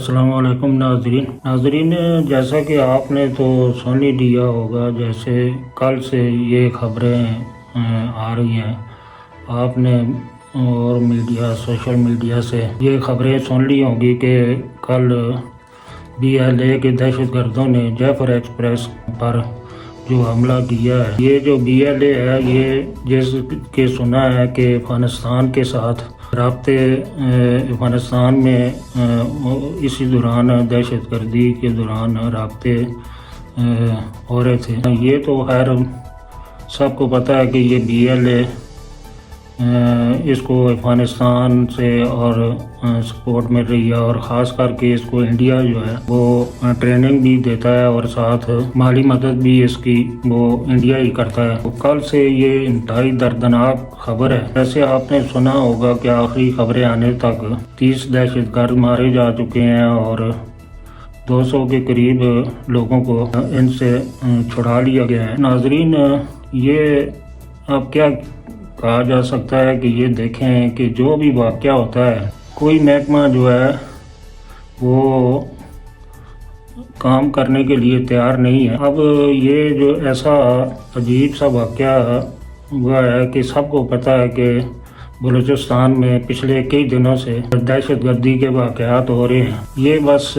السلام علیکم ناظرین، جیسا کہ آپ نے تو سن ہی لیا ہوگا، جیسے کل سے یہ خبریں آ رہی ہیں، آپ نے اور سوشل میڈیا سے یہ خبریں سن لی ہوں گی کہ کل BLA کے دہشت گردوں نے جعفر ایکسپریس پر جو حملہ کیا ہے۔ یہ جو BLA ہے، یہ جس کے سنا ہے کہ افغانستان کے ساتھ رابطے افغانستان میں اسی دوران دہشت گردی کے دوران رابطے ہو رہے تھے۔ یہ تو خیر سب کو پتہ ہے کہ یہ BLA اس کو افغانستان سے اور سپورٹ مل رہی ہے، اور خاص کر کے اس کو انڈیا جو ہے وہ ٹریننگ بھی دیتا ہے اور ساتھ مالی مدد بھی اس کی وہ انڈیا ہی کرتا ہے۔ کل سے یہ انتہائی دردناک خبر ہے۔ ویسے آپ نے سنا ہوگا کہ آخری خبریں آنے تک 30 دہشت گرد مارے جا چکے ہیں اور 200 کے قریب لوگوں کو ان سے چھڑا لیا گیا ہے۔ ناظرین، یہ اب کیا کہا جا سکتا ہے کہ یہ دیکھیں کہ جو بھی واقعہ ہوتا ہے، کوئی محکمہ جو ہے وہ کام کرنے کے لیے تیار نہیں ہے۔ اب یہ جو ایسا عجیب سا واقعہ ہوا ہے کہ سب کو پتہ ہے کہ بلوچستان میں پچھلے کئی دنوں سے دہشت گردی کے واقعات ہو رہے ہیں۔ یہ بس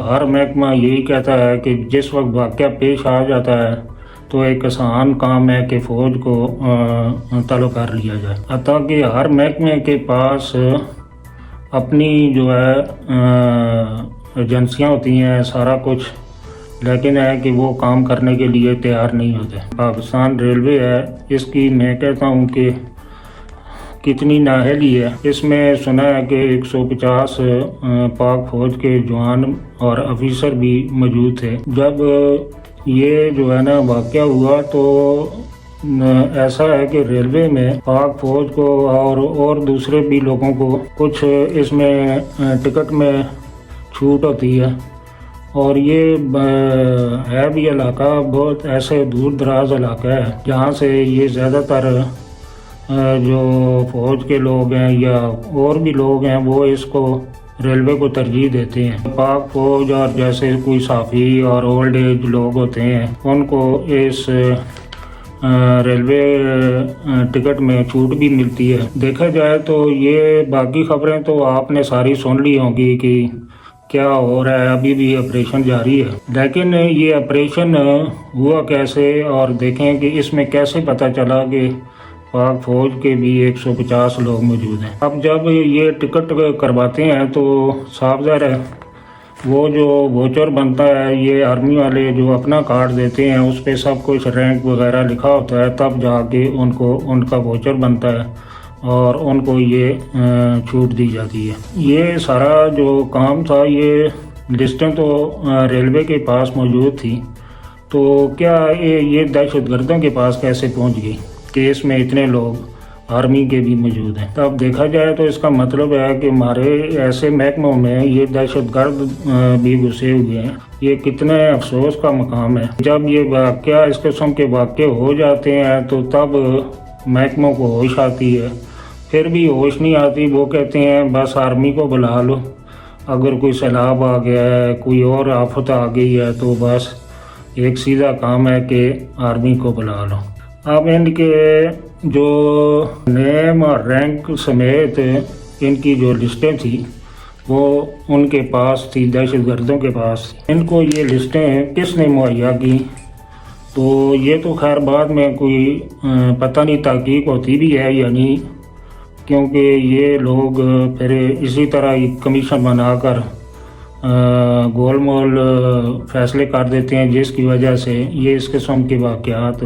ہر محکمہ یہی کہتا ہے کہ جس وقت واقعہ پیش آ جاتا ہے تو ایک آسان کام ہے کہ فوج کو طلب کر لیا جائے، حتیٰ کہ ہر محکمے کے پاس اپنی جو ہے ایجنسیاں ہوتی ہیں، سارا کچھ، لیکن ہے کہ وہ کام کرنے کے لیے تیار نہیں ہوتے۔ پاکستان ریلوے ہے، اس کی میں کہتا ہوں کہ کتنی نااہلی ہے۔ اس میں سنا ہے کہ 150 پاک فوج کے جوان اور افیسر بھی موجود تھے۔ جب یہ جو ہے نا واقعہ ہوا تو ایسا ہے کہ ریلوے میں پاک فوج کو اور دوسرے بھی لوگوں کو کچھ اس میں ٹکٹ میں چھوٹ ہوتی ہے، اور یہ ہے بھی علاقہ بہت ایسے دور دراز علاقہ ہے جہاں سے یہ زیادہ تر جو فوج کے لوگ ہیں یا اور بھی لوگ ہیں وہ اس کو ریلوے کو ترجیح دیتے ہیں۔ پاک فوج اور جیسے کوئی صحافی اور اولڈ ایج لوگ ہوتے ہیں ان کو اس ریلوے ٹکٹ میں چھوٹ بھی ملتی ہے۔ دیکھا جائے تو یہ باقی خبریں تو آپ نے ساری سن لی ہوں گی کہ کیا ہو رہا ہے، ابھی بھی آپریشن جاری ہے، لیکن یہ آپریشن ہوا کیسے، اور دیکھیں کہ اس میں کیسے پتہ چلا کہ پاک فوج کے بھی 150 لوگ موجود ہیں۔ اب جب یہ ٹکٹ کرواتے ہیں تو صاف ظاہر ہے وہ جو ووچر بنتا ہے، یہ آرمی والے جو اپنا کارڈ دیتے ہیں اس پہ سب کچھ رینک وغیرہ لکھا ہوتا ہے، تب جا کے ان کا ووچر بنتا ہے اور ان کو یہ چھوٹ دی جاتی ہے۔ یہ سارا جو کام تھا، یہ لسٹیں تو ریلوے کے پاس موجود تھی، تو کیا یہ دہشت گردوں کے پاس کیسے پہنچ گئی کہ اس میں اتنے لوگ آرمی کے بھی موجود ہیں؟ تب دیکھا جائے تو اس کا مطلب ہے کہ ہمارے ایسے محکموں میں یہ دہشت گرد بھی گھسے ہوئے ہیں۔ یہ کتنے افسوس کا مقام ہے۔ جب یہ واقعہ اس قسم کے واقع ہو جاتے ہیں تو تب محکموں کو ہوش آتی ہے، پھر بھی ہوش نہیں آتی۔ وہ کہتے ہیں بس آرمی کو بلا لو، اگر کوئی سیلاب آ گیا ہے، کوئی اور آفت آ گئی ہے تو بس ایک سیدھا کام ہے کہ آرمی کو بلا لو۔ اب ان کے جو نیم اور رینک سمیت ان کی جو لسٹیں تھیں وہ ان کے پاس تھی، دہشت گردوں کے پاس تھی۔ ان کو یہ لسٹیں کس نے مہیا کی تو یہ تو خیر بعد میں کوئی پتہ نہیں تحقیق ہوتی بھی ہے یا نہیں، کیونکہ یہ لوگ پھر اسی طرح کمیشن بنا کر گول مول فیصلے کر دیتے ہیں، جس کی وجہ سے یہ اس قسم کے واقعات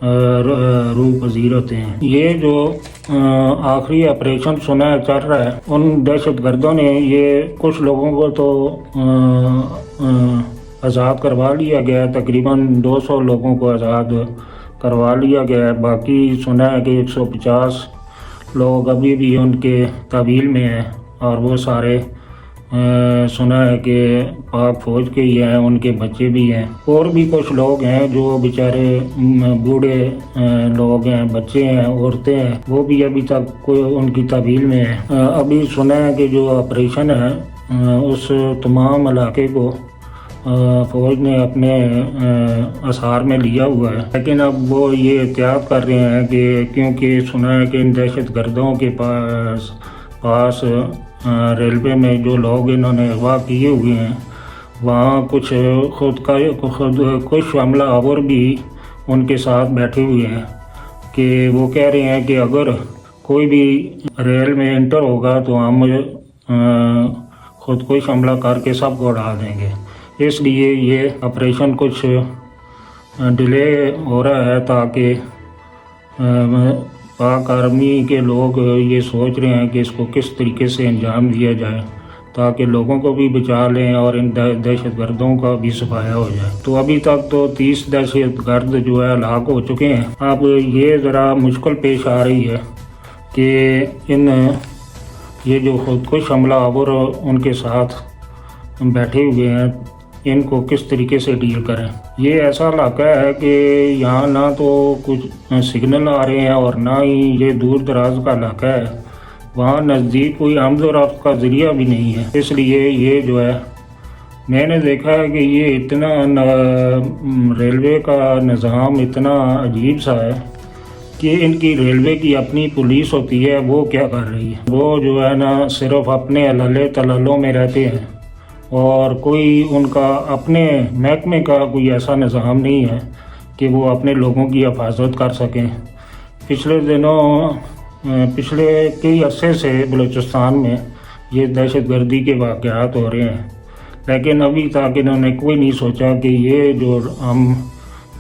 روح پذیر ہوتے ہیں۔ یہ جو آخری آپریشن سنا ہے چل رہا ہے، ان دہشت گردوں نے یہ کچھ لوگوں کو تو آزاد کروا لیا گیا ہے، تقریباً 200 لوگوں کو آزاد کروا لیا گیا ہے۔ باقی سنا ہے کہ 150 لوگ ابھی بھی ان کے تحویل میں ہیں، اور وہ سارے سنا ہے کہ پاک فوج کے ہی ہیں، ان کے بچے بھی ہیں، اور بھی کچھ لوگ ہیں جو بیچارے بوڑھے لوگ ہیں، بچے ہیں، عورتیں ہیں، وہ بھی ابھی تک ان کی تحویل میں ہیں۔ ابھی سنا ہے کہ جو آپریشن ہے اس تمام علاقے کو فوج نے اپنے اثار میں لیا ہوا ہے، لیکن اب وہ یہ احتیاط کر رہے ہیں کہ کیونکہ سنا ہے کہ ان دہشت گردوں کے پاس ریلوے میں جو لوگ انہوں نے اغوا کیے ہوئے ہیں، وہاں کچھ کچھ حملہ آور بھی ان کے ساتھ بیٹھے ہوئے ہیں کہ وہ کہہ رہے ہیں کہ اگر کوئی بھی ریل میں انٹر ہوگا تو ہم خودکش حملہ کر کے سب کو اڑا دیں گے۔ اس لیے یہ آپریشن کچھ ڈیلے ہو رہا ہے تاکہ پاک آرمی کے لوگ یہ سوچ رہے ہیں کہ اس کو کس طریقے سے انجام دیا جائے تاکہ لوگوں کو بھی بچا لیں اور ان دہشت گردوں کا بھی صفایا ہو جائے۔ تو ابھی تک تو 30 دہشت گرد جو ہے ہلاک ہو چکے ہیں۔ اب یہ ذرا مشکل پیش آ رہی ہے کہ یہ جو خودکش حملہ آور ان کے ساتھ بیٹھے ہوئے ہیں ان کو کس طریقے سے ڈیل کریں۔ یہ ایسا علاقہ ہے کہ یہاں نہ تو کچھ سگنل آ رہے ہیں اور نہ ہی یہ دور دراز کا علاقہ ہے، وہاں نزدیک کوئی آمد و رفت کا ذریعہ بھی نہیں ہے۔ اس لیے یہ جو ہے میں نے دیکھا ہے کہ یہ اتنا ریلوے کا نظام اتنا عجیب سا ہے کہ ان کی ریلوے کی اپنی پولیس ہوتی ہے، وہ کیا کر رہی ہے؟ وہ جو ہے نا صرف اپنے علالے تلالوں میں رہتے ہیں اور کوئی ان کا اپنے محکمے کا کوئی ایسا نظام نہیں ہے کہ وہ اپنے لوگوں کی حفاظت کر سکیں۔ پچھلے کئی عرصے سے بلوچستان میں یہ دہشت گردی کے واقعات ہو رہے ہیں، لیکن ابھی تک انہوں نے کوئی نہیں سوچا کہ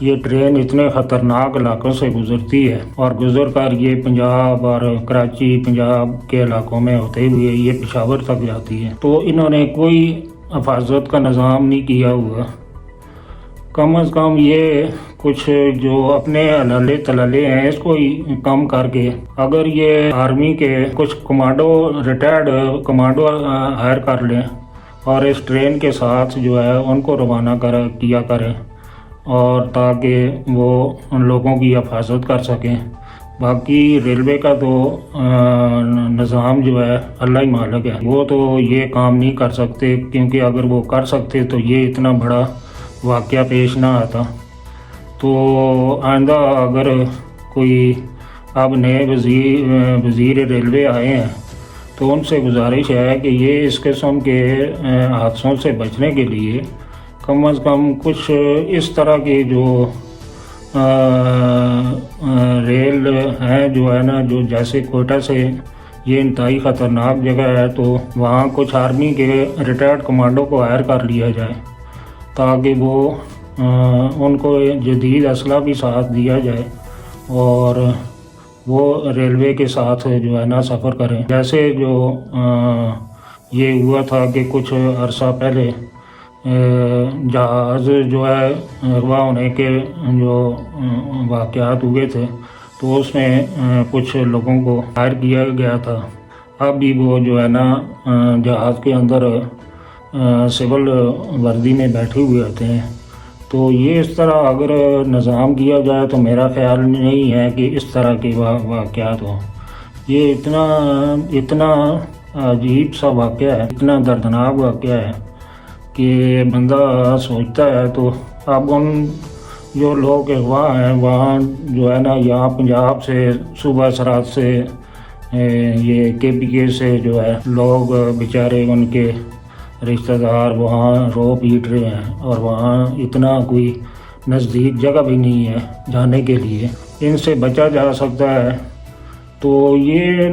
یہ ٹرین اتنے خطرناک علاقوں سے گزرتی ہے اور گزر کر یہ پنجاب اور کراچی پنجاب کے علاقوں میں ہوتے ہوئے یہ پشاور تک جاتی ہے۔ تو انہوں نے کوئی حفاظت کا نظام نہیں کیا ہوا۔ کم از کم یہ کچھ جو اپنے علالے تلالے ہیں اس کو کم کر کے اگر یہ آرمی کے کچھ ریٹائرڈ کمانڈو ہائر کر لیں اور اس ٹرین کے ساتھ جو ہے ان کو روانہ کیا کریں اور تاکہ وہ ان لوگوں کی حفاظت کر سکیں۔ باقی ریلوے کا تو نظام جو ہے اللہ ہی مالک ہے، وہ تو یہ کام نہیں کر سکتے، کیونکہ اگر وہ کر سکتے تو یہ اتنا بڑا واقعہ پیش نہ آتا۔ تو آئندہ اگر کوئی اب نئے وزیر ریلوے آئے ہیں تو ان سے گزارش ہے کہ یہ اس قسم کے حادثوں سے بچنے کے لیے کم از کم کچھ اس طرح کے جو ریل ہیں جو ہے نا، جو جیسے کوئٹہ سے یہ انتہائی خطرناک جگہ ہے، تو وہاں کچھ آرمی کے ریٹائرڈ کمانڈو کو ہائر کر لیا جائے تاکہ وہ ان کو جدید اسلحہ بھی ساتھ دیا جائے اور وہ ریلوے کے ساتھ جو ہے نا سفر کریں۔ جیسے جو یہ ہوا تھا کہ کچھ عرصہ پہلے جہاز جو ہے اغوا ہونے کے جو واقعات ہوئے تھے تو اس میں کچھ لوگوں کو ہائر کیا گیا تھا۔ اب بھی وہ جو ہے نا جہاز کے اندر سول وردی میں بیٹھے ہوئے ہوتے ہیں۔ تو یہ اس طرح اگر نظام کیا جائے تو میرا خیال نہیں ہے کہ اس طرح کے واقعات ہوں۔ یہ اتنا عجیب سا واقعہ ہے، اتنا دردناک واقعہ ہے کہ بندہ سوچتا ہے۔ تو اب ان جو لوگ اغوا ہیں وہاں جو ہے نا یہاں پنجاب سے صوبہ سرحد سے یہ KPK سے جو ہے لوگ بیچارے ان کے رشتہ دار وہاں رو پیٹ رہے ہیں اور وہاں اتنا کوئی نزدیک جگہ بھی نہیں ہے جانے کے لیے، ان سے بچا جا سکتا ہے۔ تو یہ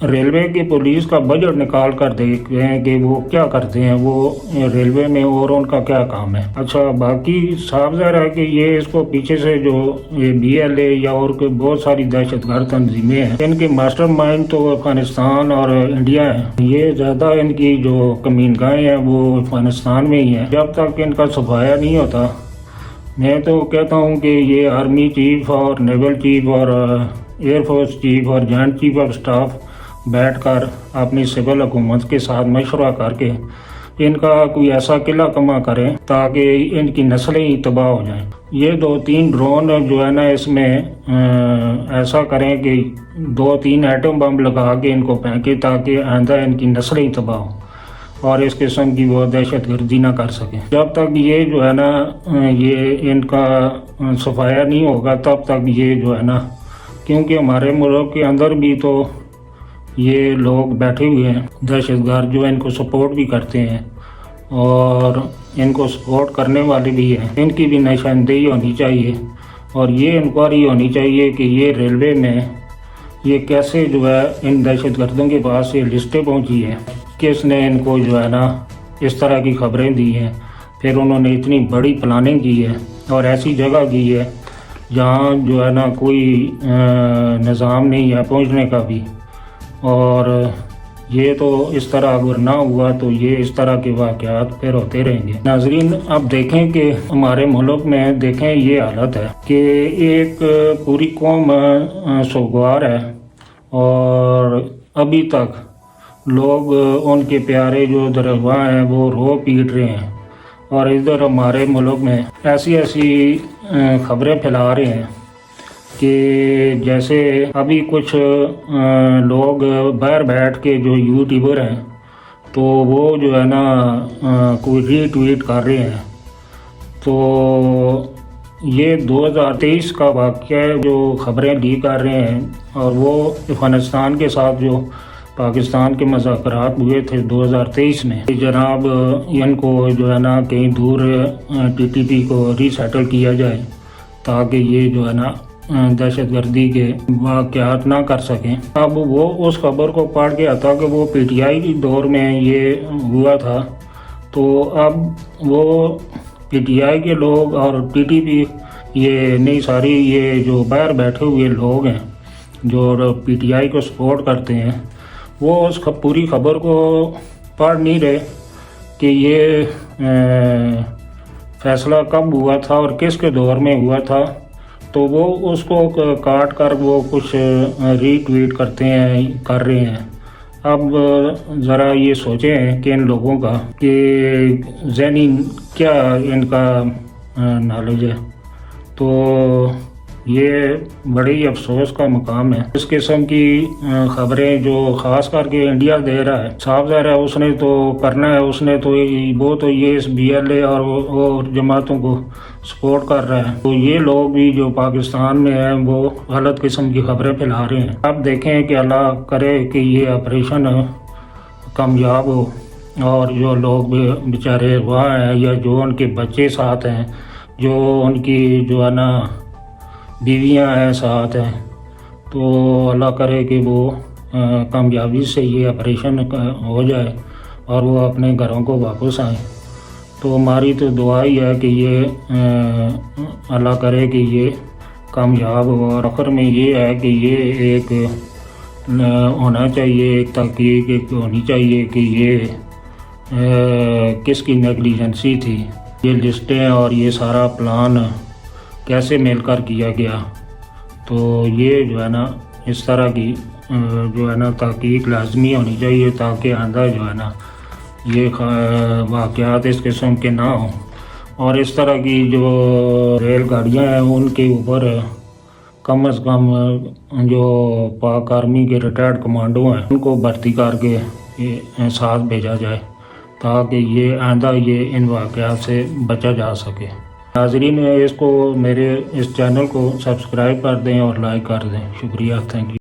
ریلوے کی پولیس کا بجٹ نکال کر دیکھتے ہیں کہ وہ کیا کرتے ہیں، وہ ریلوے میں اور ان کا کیا کام ہے۔ اچھا، باقی صاف ظاہر ہے کہ یہ اس کو پیچھے سے جو یہ BLA یا اور کوئی بہت ساری دہشت گرد تنظیمیں ہیں، ان کے ماسٹر مائنڈ تو افغانستان اور انڈیا ہے۔ یہ زیادہ ان کی جو کمین گاہیں ہیں وہ افغانستان میں ہی ہیں۔ جب تک ان کا صفایا نہیں ہوتا، میں تو کہتا ہوں کہ یہ آرمی چیف اور نیول چیف اور ایئر فورس چیف اور جوائنٹ چیف آف سٹاف بیٹھ کر اپنی سول حکومت کے ساتھ مشورہ کر کے ان کا کوئی ایسا قلعہ کما کریں تاکہ ان کی نسلیں ہی تباہ ہو جائیں۔ یہ 2-3 ڈرون جو ہے نا اس میں ایسا کریں کہ 2-3 ایٹم بم لگا کے ان کو پھینکیں تاکہ آئندہ ان کی نسلیں ہی تباہ ہوں۔ اور اس قسم کی وہ دہشت گردی نہ کر سکیں. جب تک یہ جو ہے نا یہ ان کا صفایا نہیں ہوگا تب تک یہ جو ہے نا، کیونکہ ہمارے ملک کے اندر بھی تو یہ لوگ بیٹھے ہوئے ہیں دہشت گرد جو ان کو سپورٹ بھی کرتے ہیں اور ان کو سپورٹ کرنے والے بھی ہیں. ان کی بھی نشاندہی ہونی چاہیے اور یہ انکوائری ہونی چاہیے کہ یہ ریلوے میں یہ کیسے جو ہے ان دہشت گردوں کے پاس یہ لسٹیں پہنچی ہیں، کس نے ان کو جو ہے نا اس طرح کی خبریں دی ہیں. پھر انہوں نے اتنی بڑی پلاننگ کی ہے اور ایسی جگہ کی ہے جہاں جو ہے نا کوئی نظام نہیں ہے پہنچنے کا بھی. اور یہ تو اس طرح اگر نہ ہوا تو یہ اس طرح کے واقعات پھر ہوتے رہیں گے. ناظرین، اب دیکھیں کہ ہمارے ملک میں دیکھیں یہ حالت ہے کہ ایک پوری قوم سوگوار ہے اور ابھی تک لوگ ان کے پیارے جو درگاہ ہیں وہ رو پیٹ رہے ہیں. اور ادھر ہمارے ملک میں ایسی خبریں پھیلا رہے ہیں کہ جیسے ابھی کچھ لوگ باہر بیٹھ کے جو یوٹیوبر ہیں تو وہ جو ہے نا کوئی ری ٹویٹ کر رہے ہیں. تو یہ 2023 کا واقعہ ہے جو خبریں لیک کر رہے ہیں، اور وہ افغانستان کے ساتھ جو پاکستان کے مذاکرات ہوئے تھے 2023 میں، جناب ان کو جو ہے نا کہیں دور ٹی ٹی پی کو ری سیٹل کیا جائے تاکہ یہ جو ہے نا دہشت گردی کے واقعات نہ کر سکیں. اب وہ اس خبر کو پڑھ کے آتا کہ وہ پی ٹی آئی دور میں یہ ہوا تھا، تو اب وہ پی ٹی آئی کے لوگ اور ٹی ٹی پی یہ نہیں ساری یہ جو باہر بیٹھے ہوئے لوگ ہیں جو پی ٹی آئی کو سپورٹ کرتے ہیں، وہ اس پوری خبر کو پڑھ نہیں رہے کہ یہ فیصلہ کب ہوا تھا اور کس کے دور میں ہوا تھا. تو وہ اس کو کاٹ کر وہ کچھ ری ٹویٹ کر رہے ہیں. اب ذرا یہ سوچیں کہ ان لوگوں کا کہ ذہنی کیا ان کا نالج ہے. تو یہ بڑی افسوس کا مقام ہے. اس قسم کی خبریں جو خاص کر کے انڈیا دے رہا ہے، صاف ظاہر ہے اس نے تو کرنا ہے، اس نے تو وہ تو یہ اس بی ایل اے اور جماعتوں کو سپورٹ کر رہا ہے. تو یہ لوگ بھی جو پاکستان میں ہیں وہ غلط قسم کی خبریں پھیلا رہے ہیں. اب دیکھیں کہ اللہ کرے کہ یہ آپریشن کامیاب ہو اور جو لوگ بیچارے وہاں ہیں یا جو ان کے بچے ساتھ ہیں، جو ان کی جو ہے نا بیویاں ہیں ساتھ ہیں، تو اللہ کرے کہ وہ کامیابی سے یہ آپریشن ہو جائے اور وہ اپنے گھروں کو واپس آئیں. تو ہماری تو دعا ہی ہے کہ یہ اللہ کرے کہ یہ کامیاب ہو. اور آخر میں یہ ہے کہ یہ ایک ہونا چاہیے، ایک تحقیق ایک ہونی چاہیے کہ یہ کس کی نیگلیجنسی تھی، یہ لسٹیں اور یہ سارا پلان کیسے مل کر کیا گیا. تو یہ جو ہے نا اس طرح کی جو ہے نا تحقیق لازمی ہونی چاہیے تاکہ آئندہ جو ہے نا یہ واقعات اس قسم کے نہ ہوں. اور اس طرح کی جو ریل گاڑیاں ہیں ان کے اوپر کم از کم جو پاک آرمی کے ریٹائرڈ کمانڈو ہیں ان کو بھرتی کر کے ساتھ بھیجا جائے تاکہ یہ آئندہ یہ ان واقعات سے بچا جا سکے. ناظرین، اس کو میرے اس چینل کو سبسکرائب کر دیں اور لائک کر دیں. شکریہ، تھینک یو.